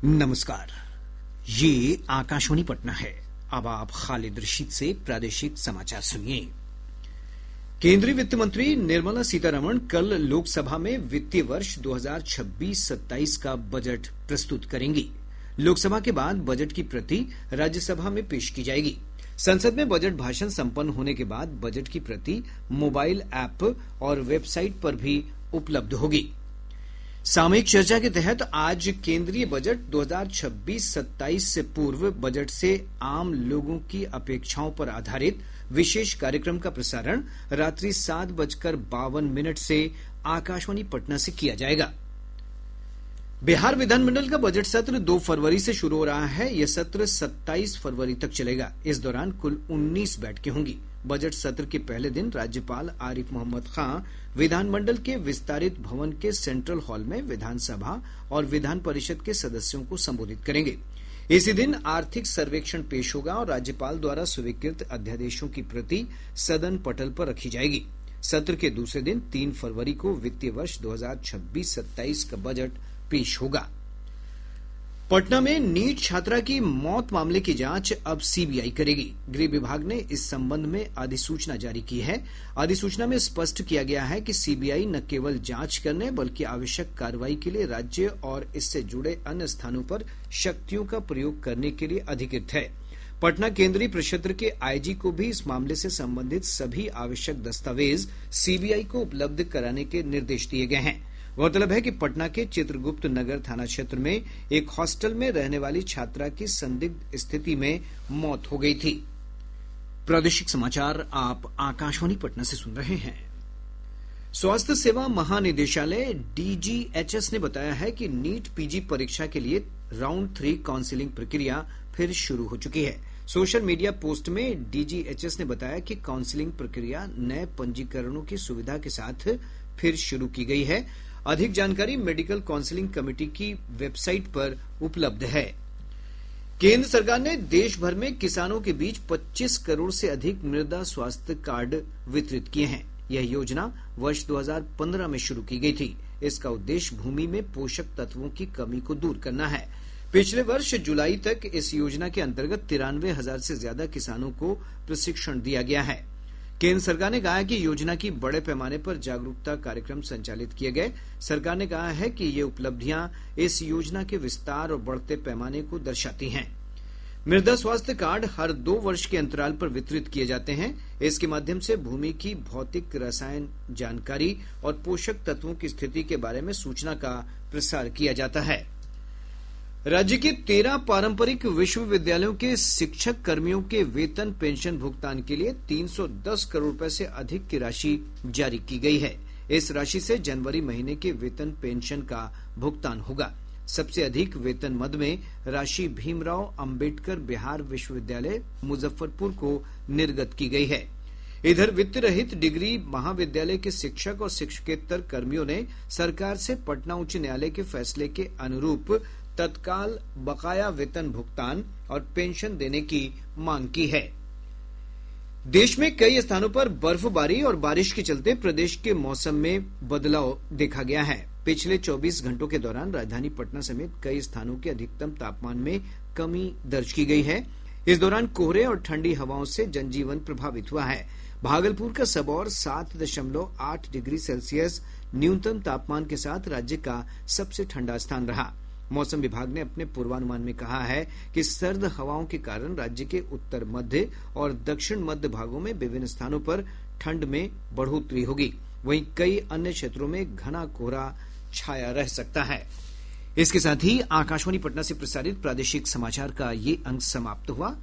नमस्कार। ये आकाशवाणी पटना है। अब आप खालिद रशीद से प्रादेशिक समाचार सुनिए। केंद्रीय वित्त मंत्री निर्मला सीतारमण कल लोकसभा में वित्तीय वर्ष 2026-27 का बजट प्रस्तुत करेंगी। लोकसभा के बाद बजट की प्रति राज्यसभा में पेश की जाएगी। संसद में बजट भाषण संपन्न होने के बाद बजट की प्रति मोबाइल ऐप और वेबसाइट पर भी उपलब्ध होगी। सामयिक चर्चा के तहत आज केंद्रीय बजट 2026-27 से पूर्व बजट से आम लोगों की अपेक्षाओं पर आधारित विशेष कार्यक्रम का प्रसारण रात्रि 7:52 से आकाशवाणी पटना से किया जाएगा। बिहार विधानमंडल का बजट सत्र 2 फरवरी से शुरू हो रहा है। यह सत्र 27 फरवरी तक चलेगा। इस दौरान कुल 19 बैठकें होंगी। बजट सत्र के पहले दिन राज्यपाल आरिफ मोहम्मद खां विधानमंडल के विस्तारित भवन के सेंट्रल हॉल में विधानसभा और विधान परिषद के सदस्यों को संबोधित करेंगे। इसी दिन आर्थिक सर्वेक्षण पेश होगा और राज्यपाल द्वारा स्वीकृत अध्यादेशों की प्रति सदन पटल पर रखी जाएगी। सत्र के दूसरे दिन 3 फरवरी को वित्तीय वर्ष 2026-27 का बजट पेश होगा। पटना में नीट छात्रा की मौत मामले की जांच अब सीबीआई करेगी। गृह विभाग ने इस संबंध में अधिसूचना जारी की है। अधिसूचना में स्पष्ट किया गया है कि सीबीआई न केवल जांच करने बल्कि आवश्यक कार्रवाई के लिए राज्य और इससे जुड़े अन्य स्थानों पर शक्तियों का प्रयोग करने के लिए अधिकृत है। पटना केंद्रीय प्रक्षेत्र के आईजी को भी इस मामले से संबंधित सभी आवश्यक दस्तावेज सीबीआई को उपलब्ध कराने के निर्देश दिए गए हैं। गौरतलब है कि पटना के चित्रगुप्त नगर थाना क्षेत्र में एक हॉस्टल में रहने वाली छात्रा की संदिग्ध स्थिति में मौत हो गई थी। प्रादेशिक समाचार आप आकाशवाणी पटना से सुन रहे हैं। स्वास्थ्य सेवा महानिदेशालय डीजीएचएस ने बताया है कि नीट पीजी परीक्षा के लिए राउंड 3 काउंसिलिंग प्रक्रिया फिर शुरू हो चुकी है। सोशल मीडिया पोस्ट में डीजीएचएस ने बताया कि काउंसिलिंग प्रक्रिया नए पंजीकरणों की सुविधा के साथ फिर शुरू की गई है। अधिक जानकारी मेडिकल काउंसिलिंग कमेटी की वेबसाइट पर उपलब्ध है। केंद्र सरकार ने देश भर में किसानों के बीच 25 करोड़ से अधिक मृदा स्वास्थ्य कार्ड वितरित किए हैं। यह योजना वर्ष 2015 में शुरू की गई थी। इसका उद्देश्य भूमि में पोषक तत्वों की कमी को दूर करना है। पिछले वर्ष जुलाई तक इस योजना के अंतर्गत 93,000 से ज्यादा किसानों को प्रशिक्षण दिया गया है। केंद्र सरकार ने कहा है कि योजना की बड़े पैमाने पर जागरूकता कार्यक्रम संचालित किए गए। सरकार ने कहा है कि ये उपलब्धियां इस योजना के विस्तार और बढ़ते पैमाने को दर्शाती हैं। मृदा स्वास्थ्य कार्ड हर 2 वर्ष के अंतराल पर वितरित किए जाते हैं। इसके माध्यम से भूमि की भौतिक रसायन जानकारी और पोषक तत्वों की स्थिति के बारे में सूचना का प्रसार किया जाता है। राज्य के 13 पारंपरिक विश्वविद्यालयों के शिक्षक कर्मियों के वेतन पेंशन भुगतान के लिए 310 करोड़ रुपए से अधिक की राशि जारी की गई है। इस राशि से जनवरी महीने के वेतन पेंशन का भुगतान होगा। सबसे अधिक वेतन मद में राशि भीमराव अंबेडकर बिहार विश्वविद्यालय मुजफ्फरपुर को निर्गत की गई है। इधर वित्त रहित डिग्री महाविद्यालय के शिक्षक और शिक्षकेतर कर्मियों ने सरकार से पटना उच्च न्यायालय के फैसले के अनुरूप तत्काल बकाया वेतन भुगतान और पेंशन देने की मांग की है। देश में कई स्थानों पर बर्फबारी और बारिश के चलते प्रदेश के मौसम में बदलाव देखा गया है। पिछले 24 घंटों के दौरान राजधानी पटना समेत कई स्थानों के अधिकतम तापमान में कमी दर्ज की गई है। इस दौरान कोहरे और ठंडी हवाओं से जनजीवन प्रभावित हुआ है। भागलपुर का सबौर 7.8 डिग्री सेल्सियस न्यूनतम तापमान के साथ राज्य का सबसे ठंडा स्थान रहा। मौसम विभाग ने अपने पूर्वानुमान में कहा है कि सर्द हवाओं के कारण राज्य के उत्तर मध्य और दक्षिण मध्य भागों में विभिन्न स्थानों पर ठंड में बढ़ोतरी होगी। वहीं कई अन्य क्षेत्रों में घना कोहरा छाया रह सकता है। इसके साथ ही आकाशवाणी पटना से प्रसारित प्रादेशिक समाचार का ये अंक समाप्त हुआ।